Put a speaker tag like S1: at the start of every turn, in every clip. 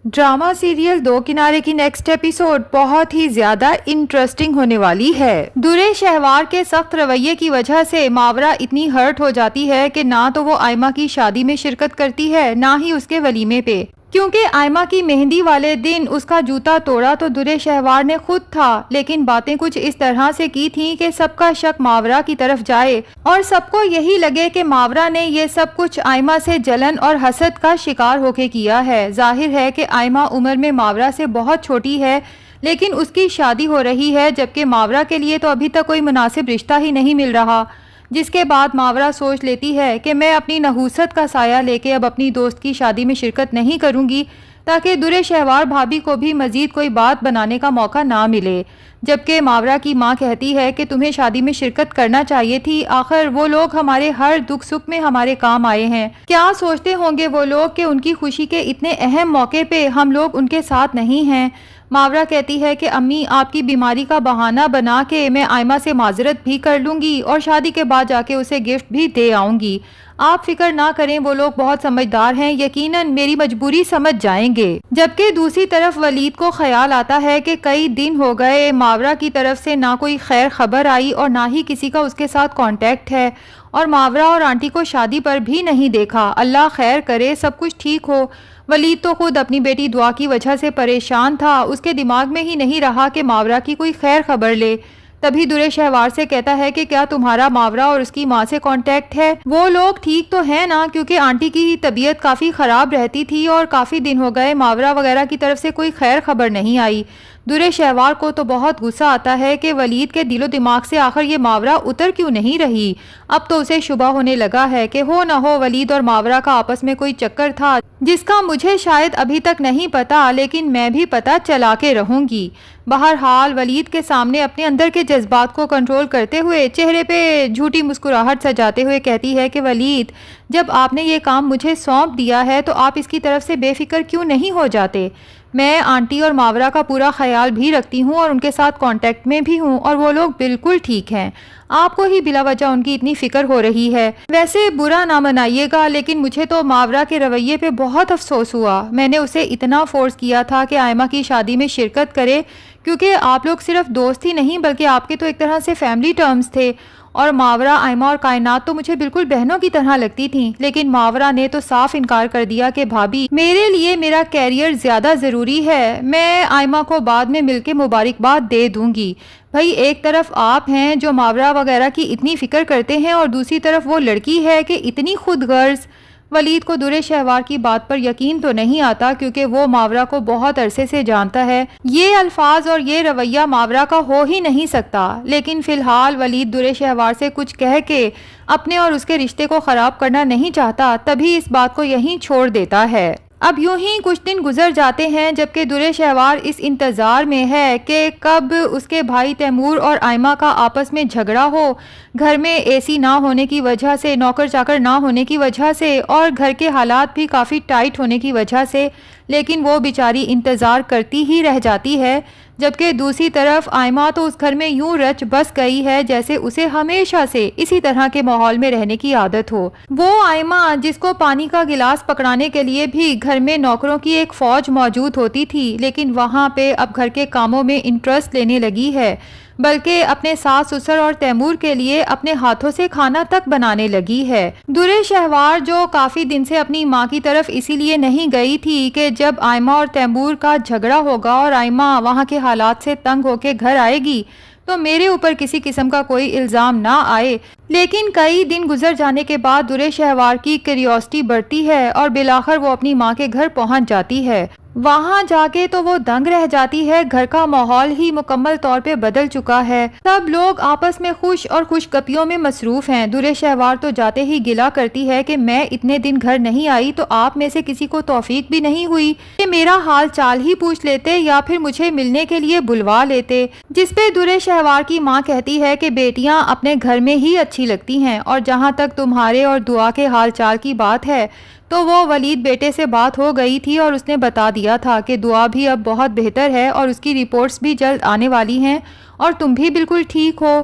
S1: Drama serial دو کنارے کی next episode بہت ہی زیادہ انٹرسٹنگ ہونے والی ہے۔ درے شہوار کے سخت رویے کی وجہ سے ماورا اتنی ہرٹ ہو جاتی ہے کہ نہ تو وہ آئمہ کی شادی میں شرکت کرتی ہے نہ ہی اس کے ولیمے پہ، کیونکہ آئمہ کی مہندی والے دن اس کا جوتا توڑا تو درے شہوار نے خود تھا، لیکن باتیں کچھ اس طرح سے کی تھیں کہ سب کا شک ماورا کی طرف جائے اور سب کو یہی لگے کہ ماورا نے یہ سب کچھ آئمہ سے جلن اور حسد کا شکار ہو کے کیا ہے۔ ظاہر ہے کہ آئمہ عمر میں ماورا سے بہت چھوٹی ہے، لیکن اس کی شادی ہو رہی ہے، جبکہ ماورا کے لیے تو ابھی تک کوئی مناسب رشتہ ہی نہیں مل رہا، جس کے بعد ماورا سوچ لیتی ہے کہ میں اپنی نحوست کا سایہ لے کے اب اپنی دوست کی شادی میں شرکت نہیں کروں گی، تاکہ درے شہوار بھابھی کو بھی مزید کوئی بات بنانے کا موقع نہ ملے۔ جبکہ ماورا کی ماں کہتی ہے کہ تمہیں شادی میں شرکت کرنا چاہیے تھی، آخر وہ لوگ ہمارے ہر دکھ سکھ میں ہمارے کام آئے ہیں، کیا سوچتے ہوں گے وہ لوگ کہ ان کی خوشی کے اتنے اہم موقع پہ ہم لوگ ان کے ساتھ نہیں ہیں۔ ماورا کہتی ہے کہ امی، آپ کی بیماری کا بہانہ بنا کے میں آئمہ سے معذرت بھی کر لوں گی اور شادی کے بعد جا کے اسے گفٹ بھی دے آؤں گی، آپ فکر نہ کریں، وہ لوگ بہت سمجھدار ہیں، یقیناً میری مجبوری سمجھ جائیں گے۔ جبکہ دوسری طرف ولید کو خیال آتا ہے کہ کئی دن ہو گئے ماورا کی طرف سے نہ کوئی خیر خبر آئی اور نہ ہی کسی کا اس کے ساتھ کانٹیکٹ ہے، اور ماورا اور آنٹی کو شادی پر بھی نہیں دیکھا۔ اللہ خیر کرے، سب کچھ ٹھیک ہو۔ ولید تو خود اپنی بیٹی دعا کی وجہ سے پریشان تھا، اس کے دماغ میں ہی نہیں رہا کہ ماورا کی کوئی خیر خبر لے۔ تبھی درے شہوار سے کہتا ہے کہ کیا تمہارا ماورا اور اس کی ماں سے کانٹیکٹ ہے؟ وہ لوگ ٹھیک تو ہیں نا، کیونکہ آنٹی کی طبیعت کافی خراب رہتی تھی اور کافی دن ہو گئے ماورا وغیرہ کی طرف سے کوئی خیر خبر نہیں آئی۔ درے شہوار کو تو بہت غصہ آتا ہے کہ ولید کے دل و دماغ سے آخر یہ ماورا اتر کیوں نہیں رہی۔ اب تو اسے شبہ ہونے لگا ہے کہ ہو نہ ہو ولید اور ماورا کا آپس میں کوئی چکر تھا، جس کا مجھے شاید ابھی تک نہیں پتا، لیکن میں بھی پتا چلا کے رہوں گی۔ بہرحال ولید کے سامنے اپنے اندر کے جذبات کو کنٹرول کرتے ہوئے چہرے پہ جھوٹی مسکراہٹ سجاتے ہوئے کہتی ہے کہ ولید، جب آپ نے یہ کام مجھے سونپ دیا ہے تو آپ اس کی طرف سے بے فکر کیوں نہیں ہو جاتے؟ میں آنٹی اور ماورا کا پورا خیال بھی رکھتی ہوں اور ان کے ساتھ کانٹیکٹ میں بھی ہوں، اور وہ لوگ بالکل ٹھیک ہیں، آپ کو ہی بلا وجہ ان کی اتنی فکر ہو رہی ہے۔ ویسے برا نہ منائیے گا، لیکن مجھے تو ماورا کے رویے پہ بہت افسوس ہوا، میں نے اسے اتنا فورس کیا تھا کہ آئمہ کی شادی میں شرکت کرے، کیونکہ آپ لوگ صرف دوست ہی نہیں بلکہ آپ کے تو ایک طرح سے فیملی ٹرمز تھے، اور ماورا، آئمہ اور کائنات تو مجھے بالکل بہنوں کی طرح لگتی تھیں، لیکن ماورا نے تو صاف انکار کر دیا کہ بھابھی، میرے لیے میرا کیریئر زیادہ ضروری ہے، میں آئمہ کو بعد میں مل کے مبارکباد دے دوں گی۔ بھائی، ایک طرف آپ ہیں جو ماورا وغیرہ کی اتنی فکر کرتے ہیں اور دوسری طرف وہ لڑکی ہے کہ اتنی خود غرض۔ ولید کو درے شہوار کی بات پر یقین تو نہیں آتا، کیونکہ وہ ماورا کو بہت عرصے سے جانتا ہے، یہ الفاظ اور یہ رویہ ماورا کا ہو ہی نہیں سکتا، لیکن فی الحال ولید درے شہوار سے کچھ کہہ کے اپنے اور اس کے رشتے کو خراب کرنا نہیں چاہتا، تبھی اس بات کو یہیں چھوڑ دیتا ہے۔ اب یوں ہی کچھ دن گزر جاتے ہیں، جبکہ درے شہوار اس انتظار میں ہے کہ کب اس کے بھائی تیمور اور آئمہ کا آپس میں جھگڑا ہو، گھر میں اے سی نہ ہونے کی وجہ سے، نوکر چاکر نہ ہونے کی وجہ سے، اور گھر کے حالات بھی کافی ٹائٹ ہونے کی وجہ سے، لیکن وہ بیچاری انتظار کرتی ہی رہ جاتی ہے۔ جبکہ دوسری طرف آئمہ تو اس گھر میں یوں رچ بس گئی ہے جیسے اسے ہمیشہ سے اسی طرح کے ماحول میں رہنے کی عادت ہو۔ وہ آئمہ جس کو پانی کا گلاس پکڑانے کے لیے بھی گھر میں نوکروں کی ایک فوج موجود ہوتی تھی، لیکن وہاں پہ اب گھر کے کاموں میں انٹرسٹ لینے لگی ہے، بلکہ اپنے ساس سسر اور تیمور کے لیے اپنے ہاتھوں سے کھانا تک بنانے لگی ہے۔ درے شہوار جو کافی دن سے اپنی ماں کی طرف اسی لیے نہیں گئی تھی کہ جب آئمہ اور تیمور کا جھگڑا ہوگا اور آئمہ وہاں کے حالات سے تنگ ہو کے گھر آئے گی تو میرے اوپر کسی قسم کا کوئی الزام نہ آئے، لیکن کئی دن گزر جانے کے بعد درے شہوار کی کیوریوسٹی بڑھتی ہے اور بالآخر وہ اپنی ماں کے گھر پہنچ جاتی ہے۔ وہاں جا کے تو وہ دنگ رہ جاتی ہے، گھر کا ماحول ہی مکمل طور پہ بدل چکا ہے، سب لوگ آپس میں خوش اور خوش گپیوں میں مصروف ہیں۔ درے شہوار تو جاتے ہی گلہ کرتی ہے کہ میں اتنے دن گھر نہیں آئی تو آپ میں سے کسی کو توفیق بھی نہیں ہوئی کہ میرا حال چال ہی پوچھ لیتے یا پھر مجھے ملنے کے لیے بلوا لیتے، جس پہ درے شہوار کی ماں کہتی ہے کہ بیٹیاں اپنے گھر میں ہی اچھی لگتی ہیں، اور جہاں تک تمہارے اور دعا کے حال چال کی بات ہے تو وہ ولید بیٹے سے بات ہو گئی تھی اور اس نے بتا دیا تھا کہ دعا بھی اب بہت بہتر ہے اور اس کی رپورٹس بھی جلد آنے والی ہیں اور تم بھی بالکل ٹھیک ہو۔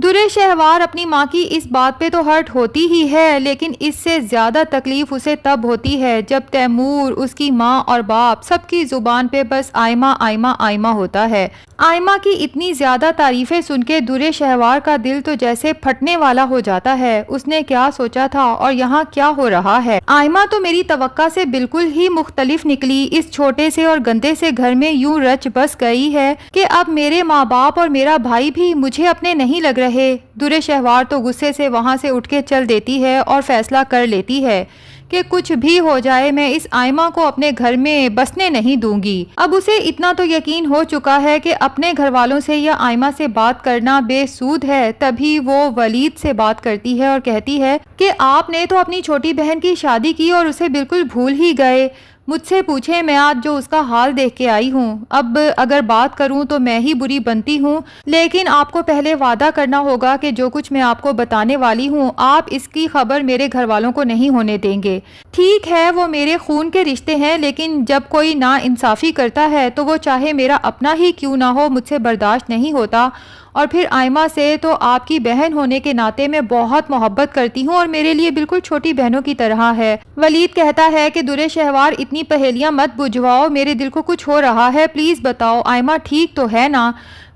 S1: درے شہوار اپنی ماں کی اس بات پہ تو ہرٹ ہوتی ہی ہے، لیکن اس سے زیادہ تکلیف اسے تب ہوتی ہے جب تیمور، اس کی ماں اور باپ سب کی زبان پہ بس آئمہ آئمہ آئمہ ہوتا ہے۔ آئمہ کی اتنی زیادہ تعریفیں سن کے درے شہوار کا دل تو جیسے پھٹنے والا ہو جاتا ہے۔ اس نے کیا سوچا تھا اور یہاں کیا ہو رہا ہے؟ آئمہ تو میری توقع سے بالکل ہی مختلف نکلی، اس چھوٹے سے اور گندے سے گھر میں یوں رچ بس گئی ہے کہ اب میرے ماں باپ اور میرا بھائی بھی مجھے اپنے نہیں لگ رہے۔ درے شہوار تو غصے سے وہاں سے اٹھ کے چل دیتی ہے اور فیصلہ کر لیتی ہے کہ کچھ بھی ہو جائے میں اس آئمہ کو اپنے گھر میں بسنے نہیں دوں گی۔ اب اسے اتنا تو یقین ہو چکا ہے کہ اپنے گھر والوں سے یا آئمہ سے بات کرنا بے سود ہے، تبھی وہ ولید سے بات کرتی ہے اور کہتی ہے کہ آپ نے تو اپنی چھوٹی بہن کی شادی کی اور اسے بالکل بھول ہی گئے۔ مجھ سے پوچھیں، میں آج جو اس کا حال دیکھ کے آئی ہوں، اب اگر بات کروں تو میں ہی بری بنتی ہوں، لیکن آپ کو پہلے وعدہ کرنا ہوگا کہ جو کچھ میں آپ کو بتانے والی ہوں آپ اس کی خبر میرے گھر والوں کو نہیں ہونے دیں گے۔ ٹھیک ہے وہ میرے خون کے رشتے ہیں، لیکن جب کوئی نا انصافی کرتا ہے تو وہ چاہے میرا اپنا ہی کیوں نہ ہو مجھ سے برداشت نہیں ہوتا۔ اور پھر آئمہ سے تو آپ کی بہن ہونے کے ناطے میں بہت محبت کرتی ہوں اور میرے لیے بالکل چھوٹی بہنوں کی طرح ہے۔ ولید کہتا ہے کہ درے شہوار اتنی پہیلیاں مت بجھواؤ، میرے دل کو کچھ ہو رہا ہے، پلیز بتاؤ آئمہ ٹھیک تو ہے نا؟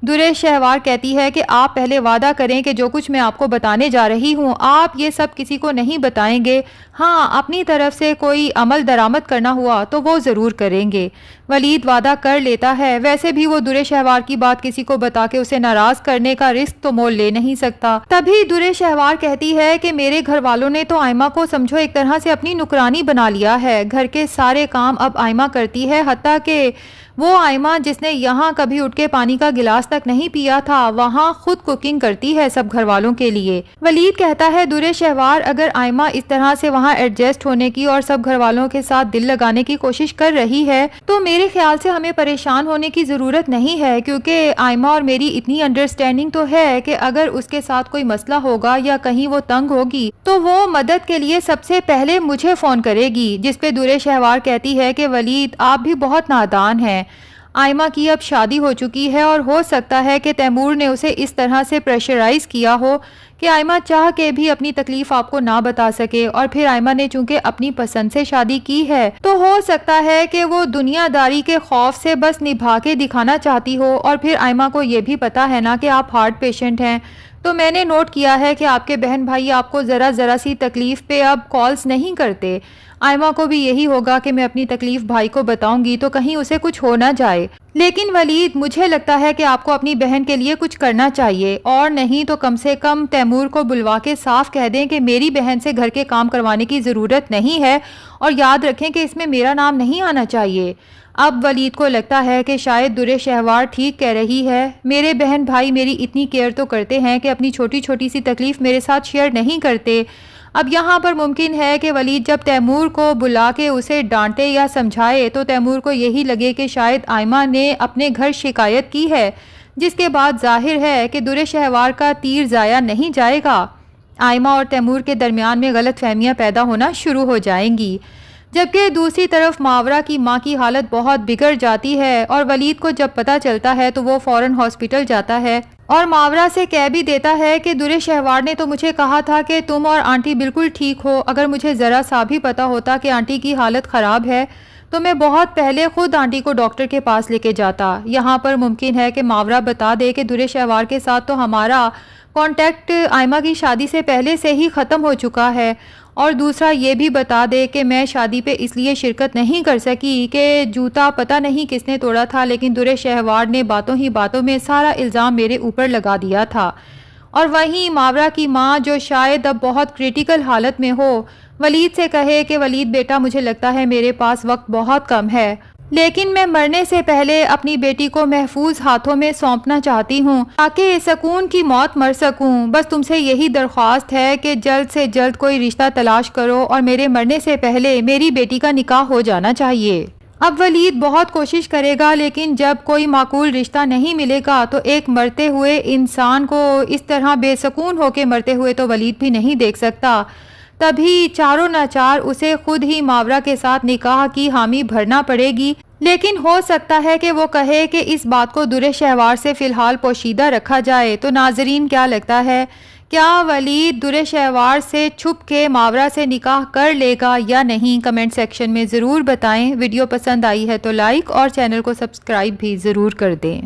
S1: درے شہوار کہتی ہے کہ آپ پہلے وعدہ کریں کہ جو کچھ میں آپ کو بتانے جا رہی ہوں آپ یہ سب کسی کو نہیں بتائیں گے، ہاں اپنی طرف سے کوئی عمل درآمد کرنا ہوا تو وہ ضرور کریں گے۔ ولید وعدہ کر لیتا ہے، ویسے بھی وہ درے شہوار کی بات کسی کو بتا کے اسے ناراض کرنے کا رسک تو مول لے نہیں سکتا۔ تبھی درے شہوار کہتی ہے کہ میرے گھر والوں نے تو آئمہ کو سمجھو ایک طرح سے اپنی نکرانی بنا لیا ہے، گھر کے سارے کام اب آئمہ کرتی ہے، حتیٰ کہ وہ آئمہ جس نے یہاں کبھی اٹھ کے پانی کا گلاس تک نہیں پیا تھا وہاں خود کوکنگ کرتی ہے سب گھر والوں کے لیے۔ ولید کہتا ہے درے شہوار اگر آئمہ اس طرح سے وہاں ایڈجسٹ ہونے کی اور سب گھر والوں کے ساتھ دل لگانے کی کوشش کر رہی ہے تو میرے خیال سے ہمیں پریشان ہونے کی ضرورت نہیں ہے، کیونکہ آئمہ اور میری اتنی انڈرسٹینڈنگ تو ہے کہ اگر اس کے ساتھ کوئی مسئلہ ہوگا یا کہیں وہ تنگ ہوگی تو وہ مدد کے لیے سب سے پہلے مجھے فون کرے گی۔ جس پہ درے شہوار کہتی ہے کہ ولید آپ بھی بہت نادان ہیں، آئمہ کی اب شادی ہو چکی ہے اور ہو سکتا ہے کہ تیمور نے اسے اس طرح سے پریشرائز کیا ہو کہ آئمہ چاہ کے بھی اپنی تکلیف آپ کو نہ بتا سکے، اور پھر آئمہ نے چونکہ اپنی پسند سے شادی کی ہے تو ہو سکتا ہے کہ وہ دنیا داری کے خوف سے بس نبھا کے دکھانا چاہتی ہو، اور پھر آئمہ کو یہ بھی پتا ہے نا کہ آپ ہارٹ پیشنٹ ہیں، تو میں نے نوٹ کیا ہے کہ آپ کے بہن بھائی آپ کو ذرا سی تکلیف پہ اب کالز نہیں کرتے۔ آئمہ کو بھی یہی ہوگا کہ میں اپنی تکلیف بھائی کو بتاؤں گی تو کہیں اسے کچھ ہو نہ جائے، لیکن ولید مجھے لگتا ہے کہ آپ کو اپنی بہن کے لیے کچھ کرنا چاہیے، اور نہیں تو کم سے کم تیمور کو بلوا کے صاف کہہ دیں کہ میری بہن سے گھر کے کام کروانے کی ضرورت نہیں ہے، اور یاد رکھیں کہ اس میں میرا نام نہیں آنا چاہیے۔ اب ولید کو لگتا ہے کہ شاید درے شہوار ٹھیک کہہ رہی ہے، میرے بہن بھائی میری اتنی کیئر تو کرتے ہیں کہ اپنی چھوٹی چھوٹی سی تکلیف میرے ساتھ شیئر نہیں کرتے۔ اب یہاں پر ممکن ہے کہ ولید جب تیمور کو بلا کے اسے ڈانٹے یا سمجھائے تو تیمور کو یہی لگے کہ شاید آئمہ نے اپنے گھر شکایت کی ہے، جس کے بعد ظاہر ہے کہ درے شہوار کا تیر ضائع نہیں جائے گا، آئمہ اور تیمور کے درمیان میں غلط فہمیاں پیدا ہونا شروع ہو جائیں گی۔ جبکہ دوسری طرف ماورا کی ماں کی حالت بہت بگڑ جاتی ہے، اور ولید کو جب پتہ چلتا ہے تو وہ فوراً ہاسپٹل جاتا ہے اور ماورا سے کہہ بھی دیتا ہے کہ درے شہوار نے تو مجھے کہا تھا کہ تم اور آنٹی بالکل ٹھیک ہو، اگر مجھے ذرا سا بھی پتہ ہوتا کہ آنٹی کی حالت خراب ہے تو میں بہت پہلے خود آنٹی کو ڈاکٹر کے پاس لے کے جاتا۔ یہاں پر ممکن ہے کہ ماورا بتا دے کہ درے شہوار کے ساتھ تو ہمارا کانٹیکٹ آئمہ کی شادی سے پہلے سے ہی ختم ہو چکا ہے، اور دوسرا یہ بھی بتا دے کہ میں شادی پہ اس لیے شرکت نہیں کر سکی کہ جوتا پتہ نہیں کس نے توڑا تھا، لیکن درے شہوار نے باتوں ہی باتوں میں سارا الزام میرے اوپر لگا دیا تھا۔ اور وہیں ماورا کی ماں جو شاید اب بہت کریٹیکل حالت میں ہو ولید سے کہے کہ ولید بیٹا مجھے لگتا ہے میرے پاس وقت بہت کم ہے، لیکن میں مرنے سے پہلے اپنی بیٹی کو محفوظ ہاتھوں میں سونپنا چاہتی ہوں تاکہ سکون کی موت مر سکوں، بس تم سے یہی درخواست ہے کہ جلد سے جلد کوئی رشتہ تلاش کرو اور میرے مرنے سے پہلے میری بیٹی کا نکاح ہو جانا چاہیے۔ اب ولید بہت کوشش کرے گا، لیکن جب کوئی معقول رشتہ نہیں ملے گا تو ایک مرتے ہوئے انسان کو اس طرح بے سکون ہو کے مرتے ہوئے تو ولید بھی نہیں دیکھ سکتا۔ تبھی چاروں ناچار اسے خود ہی ماورا کے ساتھ نکاح کی حامی بھرنا پڑے گی، لیکن ہو سکتا ہے کہ وہ کہے کہ اس بات کو درِ شہوار سے فی الحال پوشیدہ رکھا جائے۔ تو ناظرین کیا لگتا ہے، کیا ولید درِ شہوار سے چھپ کے ماورا سے نکاح کر لے گا یا نہیں؟ کمنٹ سیکشن میں ضرور بتائیں۔ ویڈیو پسند آئی ہے تو لائک اور چینل کو سبسکرائب بھی ضرور کر دیں۔